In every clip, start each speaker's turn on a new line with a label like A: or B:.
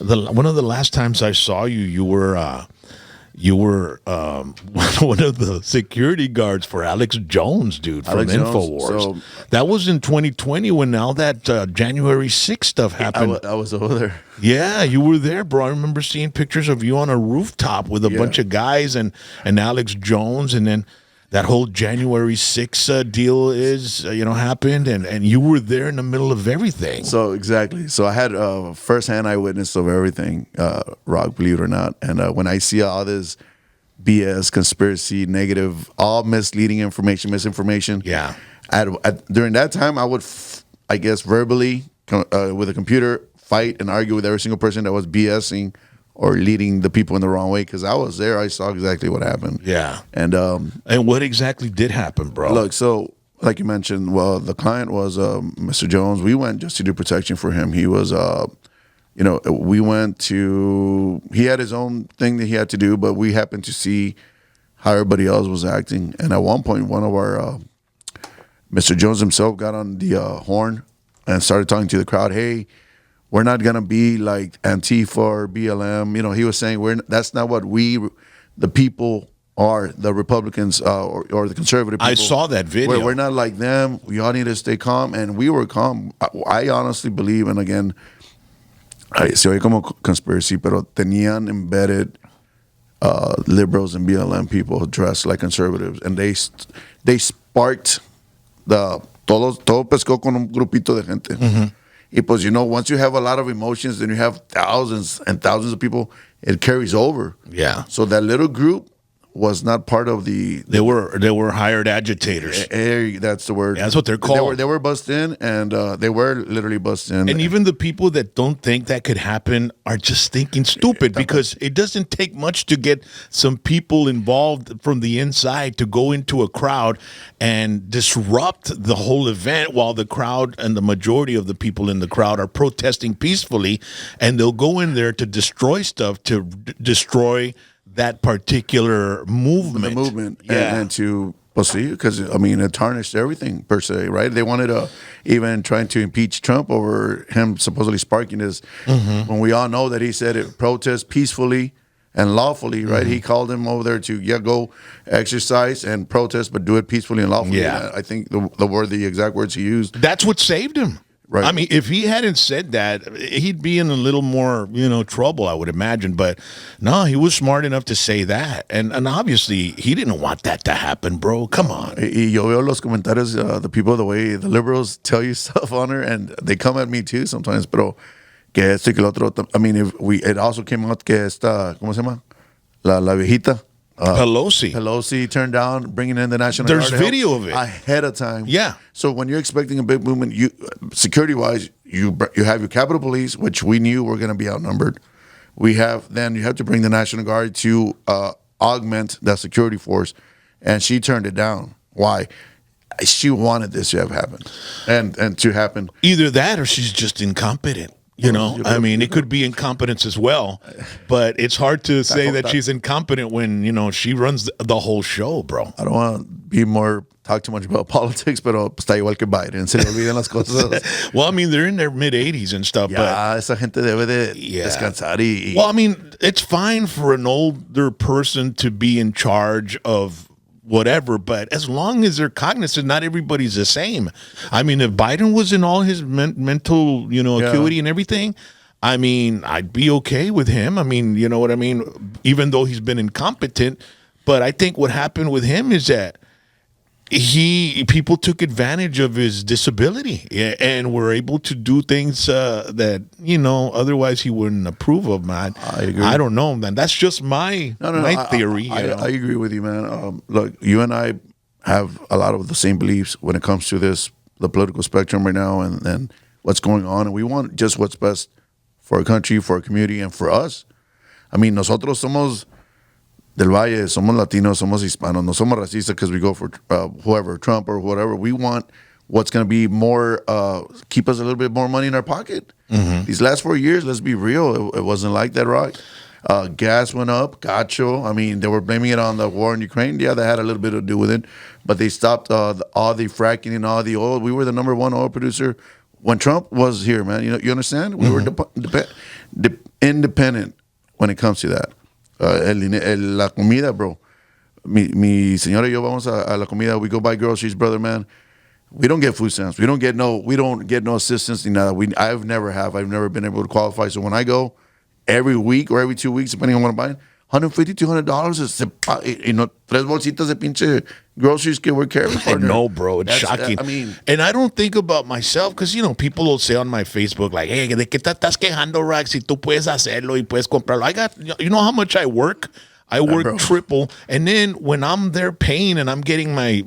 A: one of the last times I saw you, you were one of the security guards for Alex Jones, dude, from
B: Alex Jones.
A: InfoWars.
B: So
A: that was in 2020 when all that January 6th stuff happened.
B: I was over there.
A: Yeah, you were there, bro. I remember seeing pictures of you on a rooftop with a bunch of guys and Alex Jones, and then that whole January 6th deal happened, and you were there in the middle of everything.
B: So exactly. So I had first-hand eyewitness of everything, Rock, believe it or not. And when I see all this BS, conspiracy, negative, all misleading information, misinformation.
A: Yeah.
B: During that time, I would, I guess, verbally with a computer fight and argue with every single person that was BSing or leading the people in the wrong way, because I was there. I saw exactly what happened.
A: Yeah.
B: And
A: what exactly did happen, bro?
B: Look, so like you mentioned, well, the client was Mr. Jones. We went just to do protection for him. He was, we went to, he had his own thing that he had to do, but we happened to see how everybody else was acting. And at one point, one of our, Mr. Jones himself got on the horn and started talking to the crowd, hey, we're not going to be like Antifa or BLM. You know, he was saying that's not what we, the people, are, the Republicans or the conservative people.
A: I saw that video.
B: We're not like them. We all need to stay calm. And we were calm. I honestly believe, and again, se oye como conspiracy, pero tenían embedded liberals and BLM people dressed like conservatives. And they sparked todo pescó con un grupito de gente. Mm-hmm. Y pues, once you have a lot of emotions, then you have thousands and thousands of people, it carries over.
A: Yeah.
B: So that little group was not part of the.
A: They were hired agitators.
B: That's the word.
A: Yeah, that's what they're called.
B: They were bussed in, and they were literally bussed in.
A: And even the people that don't think that could happen are just thinking stupid, because it doesn't take much to get some people involved from the inside to go into a crowd and disrupt the whole event, while the crowd and the majority of the people in the crowd are protesting peacefully, and they'll go in there to destroy stuff, to destroy that particular movement.
B: The movement. Yeah. And to, because, it tarnished everything, per se, right? They wanted to even trying to impeach Trump over him supposedly sparking this, when we all know that he said it, protest peacefully and lawfully, right? He called him over there to, go exercise and protest, but do it peacefully and lawfully.
A: Yeah.
B: And I think the exact words he used.
A: That's what saved him.
B: Right.
A: If he hadn't said that, he'd be in a little more, trouble, I would imagine. But no, he was smart enough to say that. And obviously, he didn't want that to happen, bro. Come on.
B: Y yo veo los comentarios, the people, the way the liberals tell you stuff on her, and they come at me too sometimes, pero que esto y que lo otro. It also came out que esta, ¿cómo se llama? La viejita.
A: Pelosi
B: turned down bringing in the National
A: There's
B: Guard
A: video of it
B: ahead of time.
A: Yeah.
B: So when you're expecting a big movement, security wise, you have your Capitol Police, which we knew were going to be outnumbered. You have to bring the National Guard to augment that security force, and she turned it down. Why? She wanted this to have happened, and to happen.
A: Either that, or she's just incompetent. It could be incompetence as well, but it's hard to say that she's incompetent when, she runs the whole show, bro.
B: I don't want to talk too much about politics, pero está igual que Biden. Se le olvidan las cosas.
A: Well, they're in their mid-80s and stuff. But
B: esa gente debe de descansar.
A: Well, it's fine for an older person to be in charge of whatever, but as long as they're cognizant, not everybody's the same. If Biden was in all his mental, acuity and everything, I'd be okay with him. You know what I mean? Even though he's been incompetent, but I think what happened with him is that people took advantage of his disability and were able to do things that otherwise he wouldn't approve of, man.
B: I agree.
A: I don't know, man. That's just my theory.
B: I agree with you, man. Look, you and I have a lot of the same beliefs when it comes to the political spectrum right now, and what's going on, and we want just what's best for our country, for our community, and for us. Nosotros somos del Valle, somos Latinos, somos Hispanos, no somos racistas because we go for whoever, Trump or whatever. We want what's going to be more, keep us a little bit more money in our pocket. Mm-hmm. These last 4 years, let's be real, it wasn't like that, right? Gas went up, gacho. They were blaming it on the war in Ukraine. Yeah, that had a little bit to do with it. But they stopped all the fracking and all the oil. We were the number one oil producer when Trump was here, man. You understand? We were independent when it comes to that. La comida, bro. Mi señora y yo vamos a la comida. We go buy groceries, brother, man. We don't get food stamps. We don't get no assistance ni nada. I've never been able to qualify. So when I go every week or every 2 weeks, depending on what I'm buying, $150, $200 y no tres bolsitas de pinche groceries que we're carrying.
A: I know, bro. It's shocking. And I don't think about myself because, people will say on my Facebook, like, hey, ¿de qué te estás quejando, Rax? Si tú puedes hacerlo y puedes comprarlo. You know how much I work? I work triple. And then when I'm there paying and I'm getting my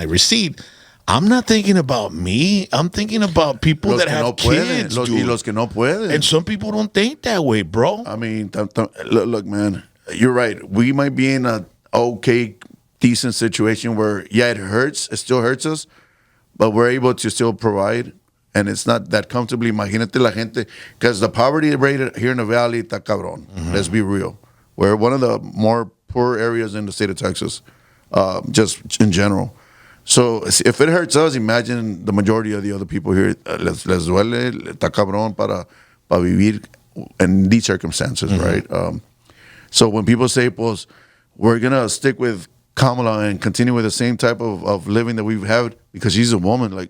A: receipt, I'm not thinking about me. I'm thinking about people that have kids, dude.
B: Y los que no pueden.
A: And some people don't think that way, bro.
B: I mean, look, man, you're right. We might be in a okay, decent situation where, yeah, it hurts. It still hurts us, but we're able to still provide. And it's not that comfortably. Imagínate la gente. Because the poverty rate here in the valley, está cabrón. Let's be real. We're one of the more poor areas in the state of Texas, just in general. So if it hurts us, imagine the majority of the other people here. Les duele, está cabrón para vivir in these circumstances, right? So when people say, pues, we're going to stick with Kamala and continue with the same type of living that we've had because she's a woman, like,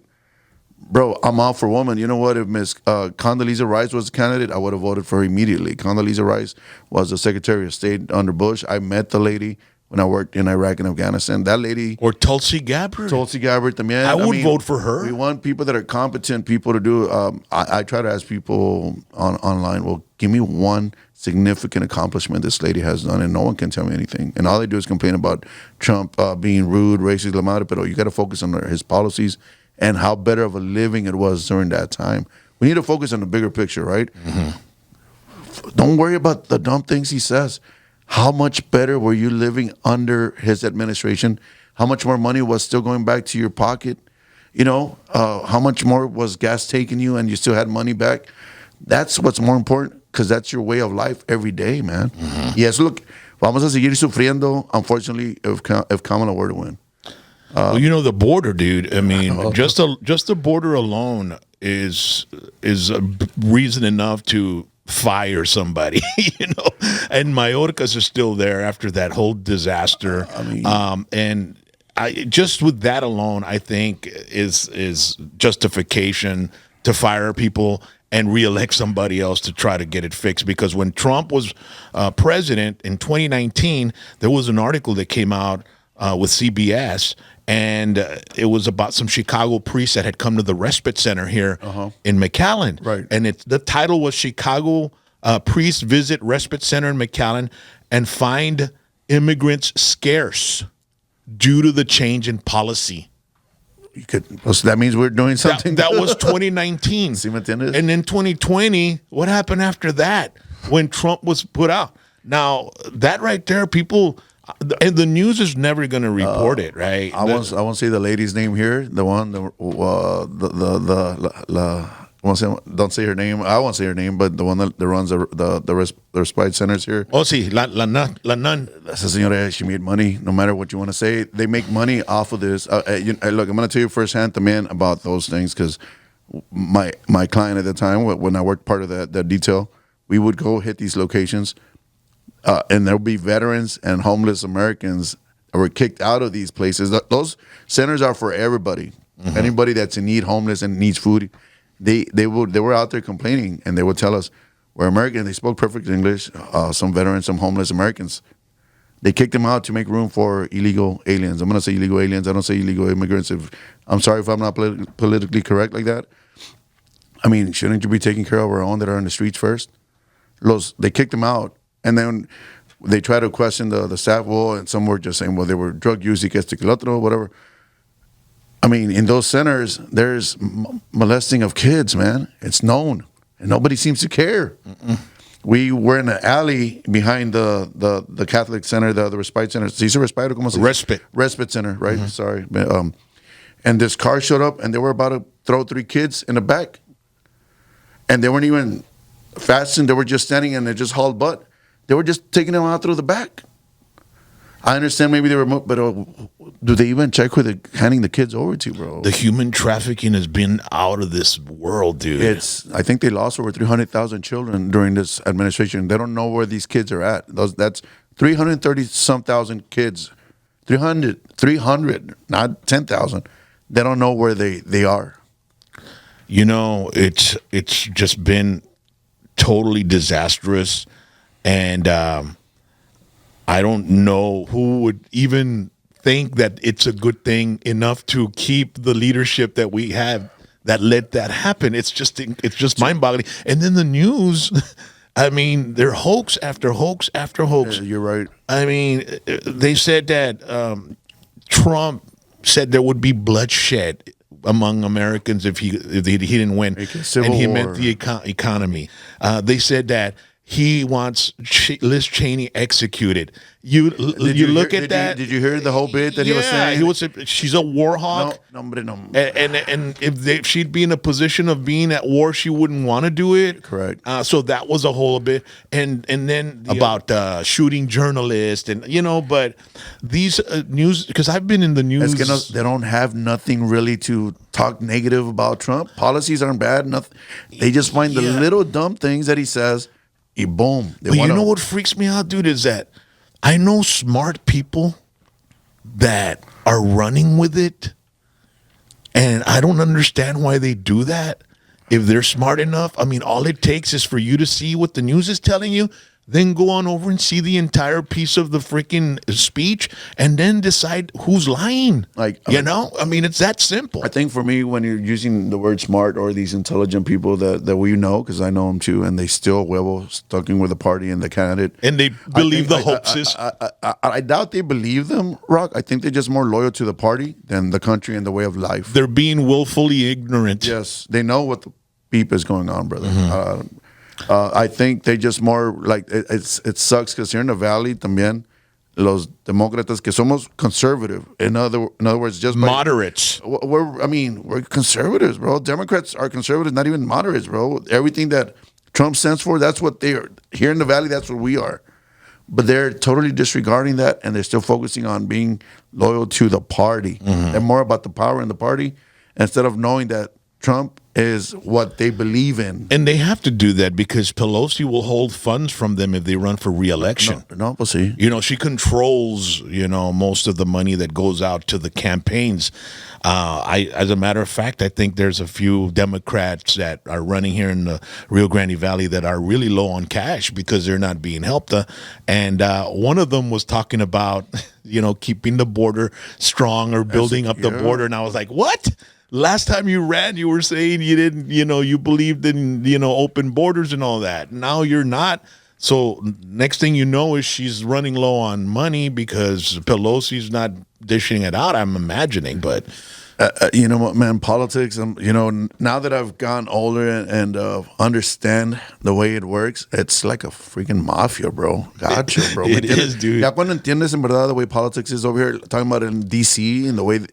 B: bro, I'm out for woman. You know what? If Miss Condoleezza Rice was a candidate, I would have voted for her immediately. Condoleezza Rice was the Secretary of State under Bush. I met the lady when I worked in Iraq and Afghanistan. That lady.
A: Or Tulsi Gabbard.
B: También.
A: I would vote for her.
B: We want people that are competent people to do. I try to ask people online, well, give me one significant accomplishment this lady has done, and no one can tell me anything. And all they do is complain about Trump being rude, racist, la madre, pero you got to focus on his policies and how better of a living it was during that time. We need to focus on the bigger picture, right? Don't worry about the dumb things he says. How much better were you living under his administration? How much more money was still going back to your pocket? How much more was gas taking you and you still had money back? That's what's more important because that's your way of life every day, man. Yes, look, vamos a seguir sufriendo, unfortunately, if Kamala were to win.
A: Well, the border, dude. I mean, just the border alone is a reason enough to fire somebody, And Mayorkas are still there after that whole disaster. And just with that alone, I think is justification to fire people and reelect somebody else to try to get it fixed. Because when Trump was president in 2019, there was an article that came out with CBS. And it was about some Chicago priests that had come to the respite center here in McAllen.
B: Right.
A: And the title was Chicago Priests Visit Respite Center in McAllen and Find Immigrants Scarce Due to the Change in Policy.
B: So that means we're doing something.
A: That was 2019. And in 2020, what happened after that when Trump was put out? Now, that right there, people... And the news is never going to report it, right?
B: I won't say the lady's name here. The one, don't say her name. I won't say her name, but the one that runs the respite centers here.
A: Oh, sí, la nun.
B: Esa señora, she made money. No matter what you want to say, they make money off of this. Look, I'm going to tell you firsthand, man, about those things because my client at the time, when I worked part of that detail, we would go hit these locations. And there'll be veterans and homeless Americans that were kicked out of these places. Those centers are for everybody. Anybody that's in need, homeless and needs food, they were out there complaining, and they would tell us, we're American. They spoke perfect English. Some veterans, some homeless Americans. They kicked them out to make room for illegal aliens. I'm going to say illegal aliens. I don't say illegal immigrants. I'm sorry if I'm not politically correct like that. I mean, shouldn't you be taking care of our own that are in the streets first? They kicked them out. And then they try to question the staff, and some were just saying, well, they were drug use, whatever. I mean, in those centers, there's molesting of kids, man. It's known, and nobody seems to care. We were in an alley behind the Catholic center, the respite center. ¿Se dice respite? ¿Cómo se dice? Respite center, right? Sorry. And this car showed up, and they were about to throw 3 kids in the back. And they weren't even fastened. They were just standing, and they just hauled butt. They were just taking them out through the back. I understand maybe they were, but do they even check who they're handing the kids over to, bro?
A: The human trafficking has been out of this world, dude.
B: I think they lost over 300,000 children during this administration. They don't know where these kids are at. That's 330 some thousand kids, 300, not 10,000. They don't know where they are.
A: You know, it's just been totally disastrous, and I don't know who would even think that it's a good thing enough to keep the leadership that we have that let that happen. It's just mind-boggling. And then the news, I mean, they're hoax after hoax after hoax.
B: You're right.
A: I mean, they said that Trump said there would be bloodshed among Americans if he didn't win, and he meant the economy. They said that he wants Liz Cheney executed. You look at that.
B: Did you hear the whole bit that he was saying?
A: He was she's a war hawk.
B: No.
A: And if she'd be in a position of being at war, she wouldn't want to do it.
B: Correct.
A: So that was a whole bit, and then about shooting journalists, and but these news, because I've been in the news.
B: They don't have nothing really to talk negative about Trump. Policies aren't bad. Nothing. They just find the little dumb things that he says. Boom.
A: But you know what freaks me out, dude, is that I know smart people that are running with it, and I don't understand why they do that. If they're smart enough, I mean, all it takes is for you to see what the news is telling you, then go on over and see the entire piece of the freaking speech, and then decide who's lying. I mean, it's that simple.
B: I think for me, when you're using the word smart or these intelligent people that we know, because I know them too, and they still sticking with the party and the candidate,
A: and they believe the hoaxes.
B: I doubt they believe them, Rock. I think they're just more loyal to the party than the country and the way of life.
A: They're being willfully ignorant.
B: Yes, they know what the beep is going on, brother.
A: Mm-hmm.
B: I think they just more like it sucks because here in the valley también los demócratas que somos conservative. In other words, just
A: moderates.
B: We're conservatives, bro. Democrats are conservatives, not even moderates, bro. Everything that Trump stands for, that's what they are. Here in the valley, that's what we are. But they're totally disregarding that, and they're still focusing on being loyal to the party. Mm-hmm. They're more about the power in the party instead of knowing that Trump is what they believe in.
A: And they have to do that because Pelosi will hold funds from them if they run for re-election.
B: No, we'll see.
A: She controls, most of the money that goes out to the campaigns. As a matter of fact, I think there's a few Democrats that are running here in the Rio Grande Valley that are really low on cash because they're not being helped. And one of them was talking about, keeping the border strong or building up the border. And I was like, what? Last time you ran, you were saying you didn't, you believed in, open borders and all that. Now you're not. So next thing you know is she's running low on money because Pelosi's not dishing it out, I'm imagining. But
B: you know what, man, politics, now that I've gotten older and understand the way it works, it's like a freaking mafia, bro. Gotcha, bro.
A: It is, dude.
B: Ya cuando entiendes en verdad the way politics is over here, talking about it in D.C. and the way...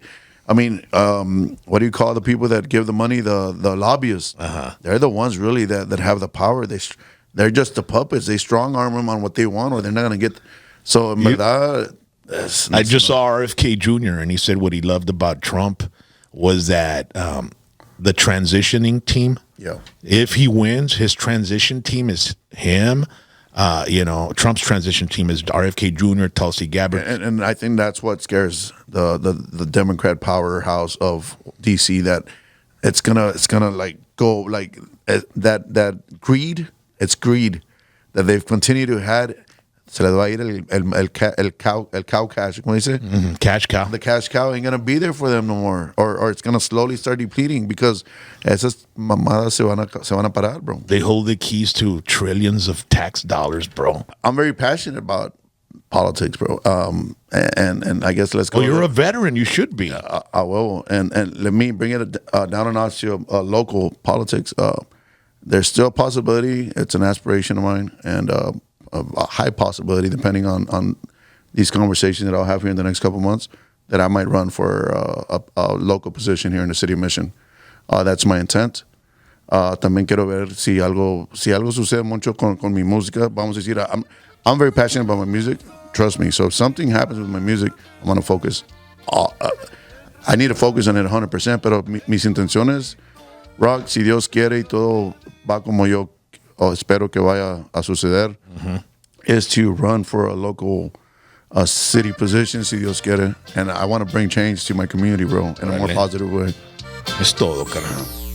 B: what do you call the people that give the money? The lobbyists. Uh-huh. They're the ones really that have the power. They're just the puppets. They strong arm them on what they want, or they're not going to get. So,
A: I just saw RFK Jr. and he said what he loved about Trump was that the transitioning team.
B: Yeah.
A: If he wins, his transition team is him. Trump's transition team is RFK Jr., Tulsi Gabbard,
B: and I think that's what scares the Democrat powerhouse of DC, that it's gonna like go like that greed. It's greed that they've continued to had. Se les va a ir el cow cash. ¿Cómo dice?
A: Mm-hmm. Cash cow.
B: The cash cow ain't gonna be there for them no more, or it's gonna slowly start depleting because esas mamadas se van a parar, bro.
A: They hold the keys to trillions of tax dollars, bro.
B: I'm very passionate about politics, bro. And I guess let's go.
A: Well, you're a veteran. You should be.
B: I will. And let me bring it down a notch to local politics. There's still a possibility. It's an aspiration of mine, and a high possibility, depending on these conversations that I'll have here in the next couple of months, that I might run for a local position here in the city of Mission. That's my intent. También quiero ver si algo sucede mucho con mi música. Vamos a decir, I'm very passionate about my music. Trust me. So if something happens with my music, I'm going to focus. I need to focus on it 100%, pero mis intenciones, Rock, si Dios quiere y todo va como yo espero que vaya a suceder, is to run for a local city position, si Dios quiere. And I want to bring change to my community, bro, in a more positive way.
A: Es todo, carnal.